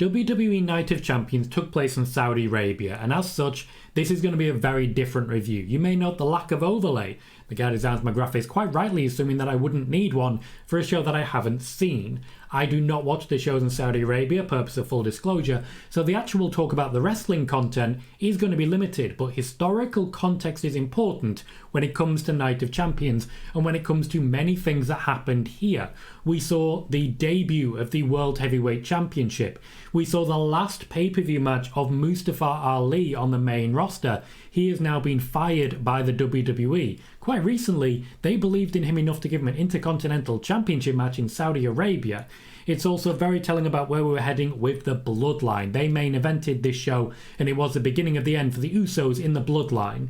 WWE Night of Champions took place in Saudi Arabia, and as such, this is going to be a very different review. You may note the lack of overlay. The guy who designs my graphics quite rightly assuming that I wouldn't need one for a show that I haven't seen. I do not watch the shows in Saudi Arabia, purpose of full disclosure, so the actual talk about the wrestling content is going to be limited, but historical context is important when it comes to Night of Champions and when it comes to many things that happened here. We saw the debut of the World Heavyweight Championship. We saw the last pay-per-view match of Mustafa Ali on the main roster. He has now been fired by the WWE. Quite recently, they believed in him enough to give him an Intercontinental Championship match in Saudi Arabia. It's also very telling about where we were heading with the Bloodline. They main evented this show, and it was the beginning of the end for the Usos in the Bloodline,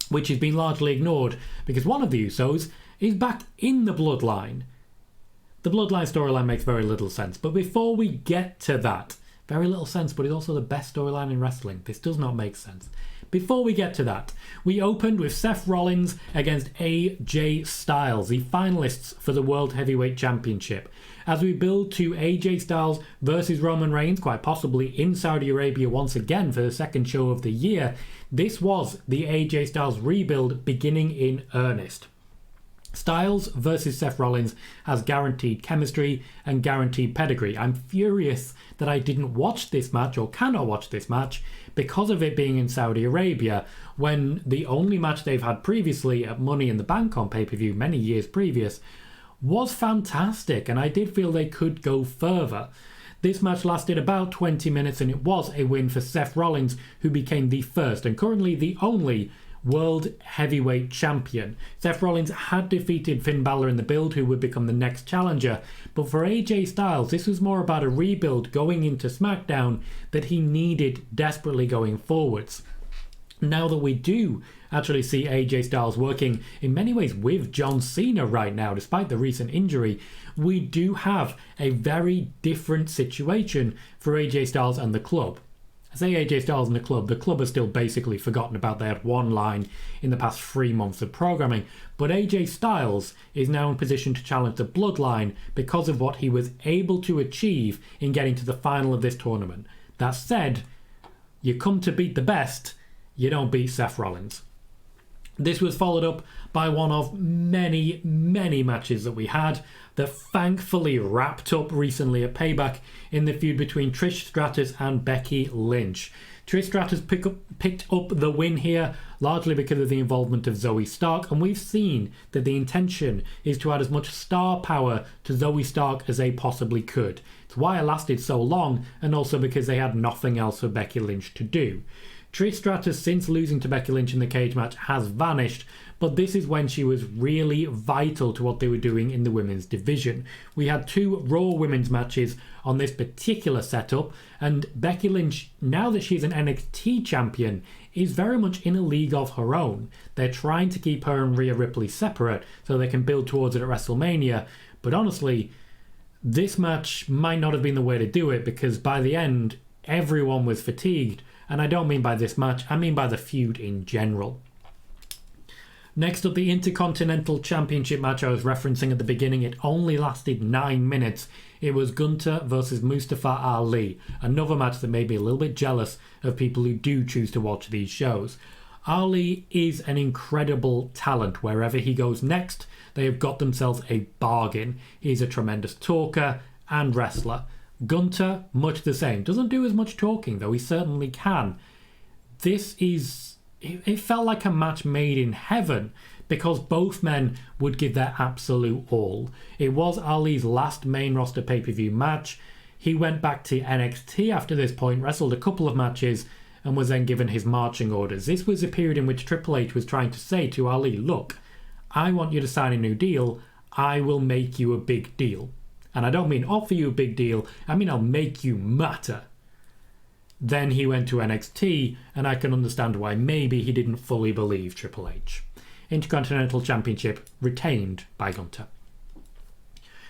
which has been largely ignored because one of the Usos is back in the Bloodline. The Bloodline storyline makes very little sense, but before we get to that, very little sense, but it's also the best storyline in wrestling. This does not make sense. Before we get to that, we opened with Seth Rollins against AJ Styles, the finalists for the World Heavyweight Championship. As we build to AJ Styles versus Roman Reigns, quite possibly in Saudi Arabia once again for the second show of the year, this was the AJ Styles rebuild beginning in earnest. Styles versus Seth Rollins has guaranteed chemistry and guaranteed pedigree. I'm furious that I didn't watch this match or cannot watch this match because of it being in Saudi Arabia, when the only match they've had previously at Money in the Bank on pay-per-view many years previous was fantastic, and I did feel they could go further. This match lasted about 20 minutes and it was a win for Seth Rollins, who became the first and currently the only World Heavyweight Champion. Seth Rollins had defeated Finn Balor in the build, who would become the next challenger, but for AJ Styles this was more about a rebuild going into SmackDown that he needed desperately going forwards. Now that we do actually see AJ Styles working in many ways with John Cena right now, despite the recent injury, we do have a very different situation for AJ Styles and the club. I say AJ Styles and the club has still basically forgotten about. They had one line in the past 3 months of programming, but AJ Styles is now in position to challenge the Bloodline because of what he was able to achieve in getting to the final of this tournament. That said, you come to beat the best, you don't beat Seth Rollins. This was followed up by one of many, many matches that we had that thankfully wrapped up recently at Payback in the feud between Trish Stratus and Becky Lynch. Trish Stratus picked up the win here, largely because of the involvement of Zoe Stark, and we've seen that the intention is to add as much star power to Zoe Stark as they possibly could. It's why it lasted so long, and also because they had nothing else for Becky Lynch to do. Trish Stratus, since losing to Becky Lynch in the cage match, has vanished, but this is when she was really vital to what they were doing in the women's division. We had 2 Raw women's matches on this particular setup, and Becky Lynch, now that she's an NXT champion, is very much in a league of her own. They're trying to keep her and Rhea Ripley separate so they can build towards it at WrestleMania, but honestly, this match might not have been the way to do it, because by the end, everyone was fatigued. And I don't mean by this match, I mean by the feud in general. Next up, the Intercontinental Championship match I was referencing at the beginning. It only lasted 9 minutes. It was Gunther versus Mustafa Ali. Another match that made me a little bit jealous of people who do choose to watch these shows. Ali is an incredible talent. Wherever he goes next, they have got themselves a bargain. He's a tremendous talker and wrestler. Gunther, much the same. Doesn't do as much talking, though he certainly can. It felt like a match made in heaven, because both men would give their absolute all. It was Ali's last main roster pay-per-view match. He went back to NXT after this point, wrestled a couple of matches, and was then given his marching orders. This was a period in which Triple H was trying to say to Ali, look, I want you to sign a new deal. I will make you a big deal. And I don't mean offer you a big deal, I mean I'll make you matter. Then he went to NXT, and I can understand why maybe he didn't fully believe Triple H. Intercontinental Championship retained by Gunther.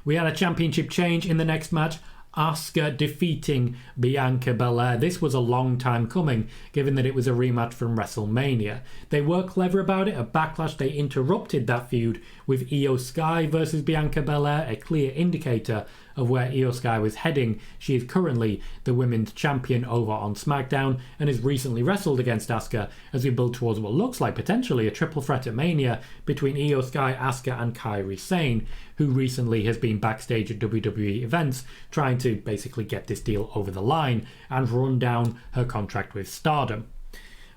We had a championship change in the next match. Asuka defeating Bianca Belair. This was a long time coming, given that it was a rematch from WrestleMania. They were clever about it. At Backlash, they interrupted that feud with Io Sky versus Bianca Belair, a clear indicator of where Io Sky was heading. She is currently the women's champion over on SmackDown and has recently wrestled against Asuka as we build towards what looks like potentially a triple threat at Mania between Io Sky, Asuka and Kairi Sane, who recently has been backstage at WWE events trying to basically get this deal over the line and run down her contract with Stardom.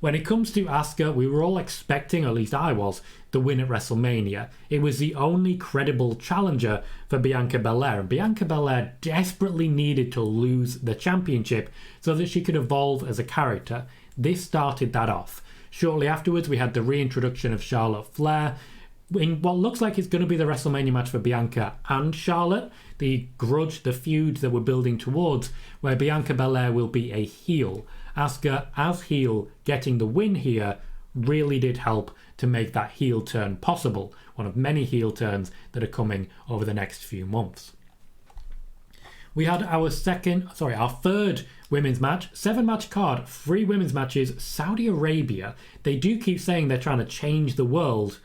When it comes to Asuka, we were all expecting, or at least I was, the win at WrestleMania. It was the only credible challenger for Bianca Belair, and Bianca Belair desperately needed to lose the championship so that she could evolve as a character. This started that off. Shortly afterwards, we had the reintroduction of Charlotte Flair in what looks like it's going to be the WrestleMania match for Bianca and Charlotte, the grudge, the feud that we're building towards, where Bianca Belair will be a heel. Asuka, as heel, getting the win here really did help to make that heel turn possible, one of many heel turns that are coming over the next few months. We had our third women's match, 7-match card, 3 women's matches, Saudi Arabia. They do keep saying they're trying to change the world.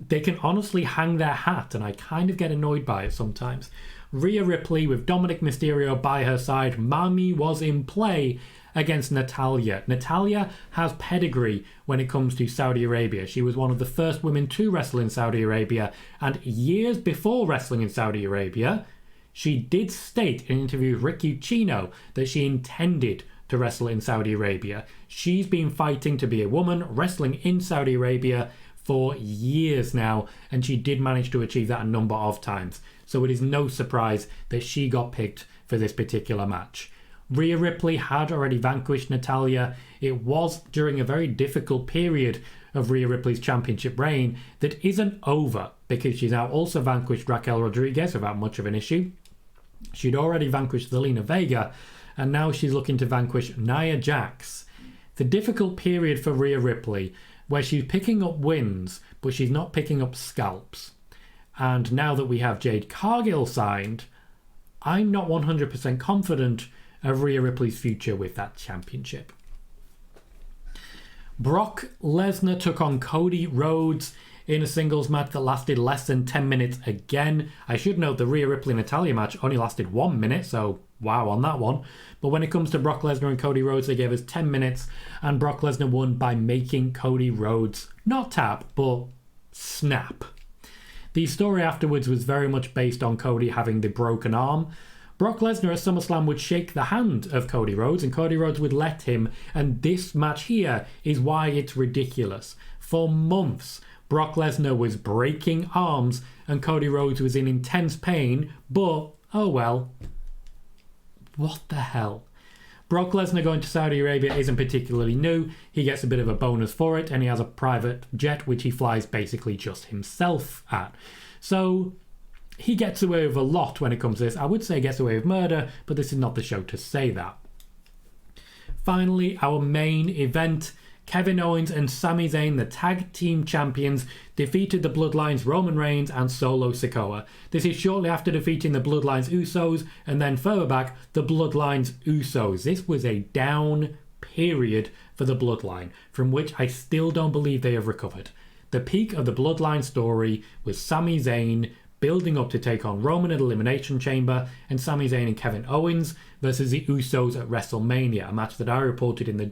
They can honestly hang their hat, and I kind of get annoyed by it sometimes. Rhea Ripley with Dominik Mysterio by her side. Mami was in play against Natalya. Natalya has pedigree when it comes to Saudi Arabia. She was one of the first women to wrestle in Saudi Arabia, and years before wrestling in Saudi Arabia, she did state in an interview with Rick Ucchino that she intended to wrestle in Saudi Arabia. She's been fighting to be a woman wrestling in Saudi Arabia for years now, and she did manage to achieve that a number of times. So it is no surprise that she got picked for this particular match. Rhea Ripley had already vanquished Natalya. It was during a very difficult period of Rhea Ripley's championship reign that isn't over, because she's now also vanquished Raquel Rodriguez without much of an issue. She'd already vanquished Zelina Vega, and now she's looking to vanquish Nia Jax. It's a difficult period for Rhea Ripley, where she's picking up wins, but she's not picking up scalps. And now that we have Jade Cargill signed, I'm not 100% confident of Rhea Ripley's future with that championship. Brock Lesnar took on Cody Rhodes in a singles match that lasted less than 10 minutes again. I should note the Rhea Ripley-Natalya match only lasted 1 minute, so wow on that one. But when it comes to Brock Lesnar and Cody Rhodes, they gave us 10 minutes, and Brock Lesnar won by making Cody Rhodes not tap, but snap. The story afterwards was very much based on Cody having the broken arm. Brock Lesnar at SummerSlam would shake the hand of Cody Rhodes, and Cody Rhodes would let him, and this match here is why it's ridiculous. For months, Brock Lesnar was breaking arms, and Cody Rhodes was in intense pain, but, oh well. What the hell? Brock Lesnar going to Saudi Arabia isn't particularly new. He gets a bit of a bonus for it, and he has a private jet which he flies basically just himself at. So he gets away with a lot when it comes to this. I would say he gets away with murder, but this is not the show to say that. Finally, our main event. Kevin Owens and Sami Zayn, the tag team champions, defeated the Bloodline's Roman Reigns and Solo Sikoa. This is shortly after defeating the Bloodline's Usos, and then further back, the Bloodline's Usos. This was a down period for the Bloodline, from which I still don't believe they have recovered. The peak of the Bloodline story was Sami Zayn building up to take on Roman at Elimination Chamber, and Sami Zayn and Kevin Owens versus the Usos at WrestleMania, a match that I reported in the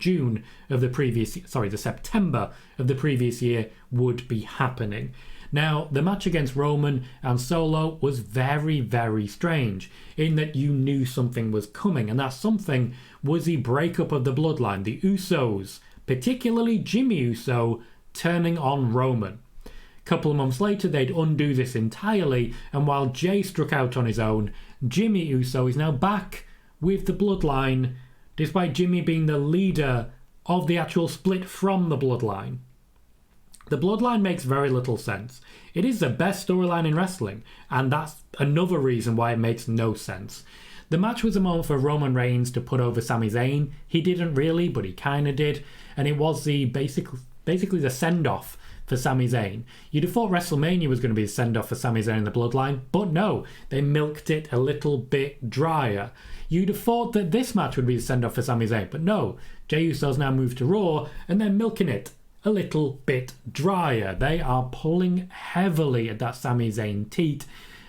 September of the previous year would be happening. Now, the match against Roman and Solo was very, very strange, in that you knew something was coming, and that something was the breakup of the Bloodline, the Usos, particularly Jimmy Uso, turning on Roman. Couple of months later, they'd undo this entirely, and while Jay struck out on his own, Jimmy Uso is now back with the Bloodline, despite Jimmy being the leader of the actual split from the Bloodline. The Bloodline makes very little sense. It is the best storyline in wrestling, and that's another reason why it makes no sense. The match was a moment for Roman Reigns to put over Sami Zayn. He didn't really, but he kind of did, and it was the basically the send-off for Sami Zayn. You'd have thought WrestleMania was going to be a send-off for Sami Zayn and the Bloodline, but no, they milked it a little bit drier. You'd have thought that this match would be a send-off for Sami Zayn, but no, Jey Uso's now moved to Raw, and they're milking it a little bit drier. They are pulling heavily at that Sami Zayn teat,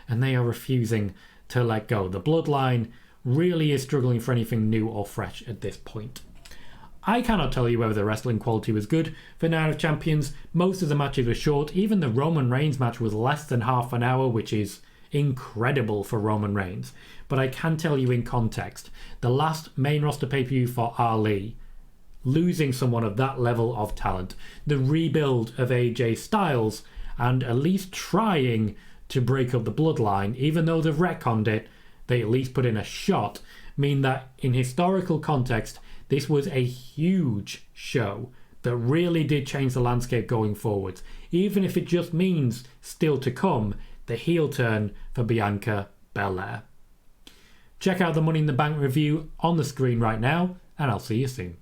and they are refusing to let go. The Bloodline really is struggling for anything new or fresh at this point. I cannot tell you whether the wrestling quality was good for Night of Champions. Most of the matches were short. Even the Roman Reigns match was less than half an hour, which is incredible for Roman Reigns. But I can tell you in context, the last main roster pay-per-view for Ali, losing someone of that level of talent, the rebuild of AJ Styles, and at least trying to break up the Bloodline, even though they've retconned it, they at least put in a shot, mean that in historical context, this was a huge show that really did change the landscape going forwards, even if it just means, still to come, the heel turn for Bianca Belair. Check out the Money in the Bank review on the screen right now, and I'll see you soon.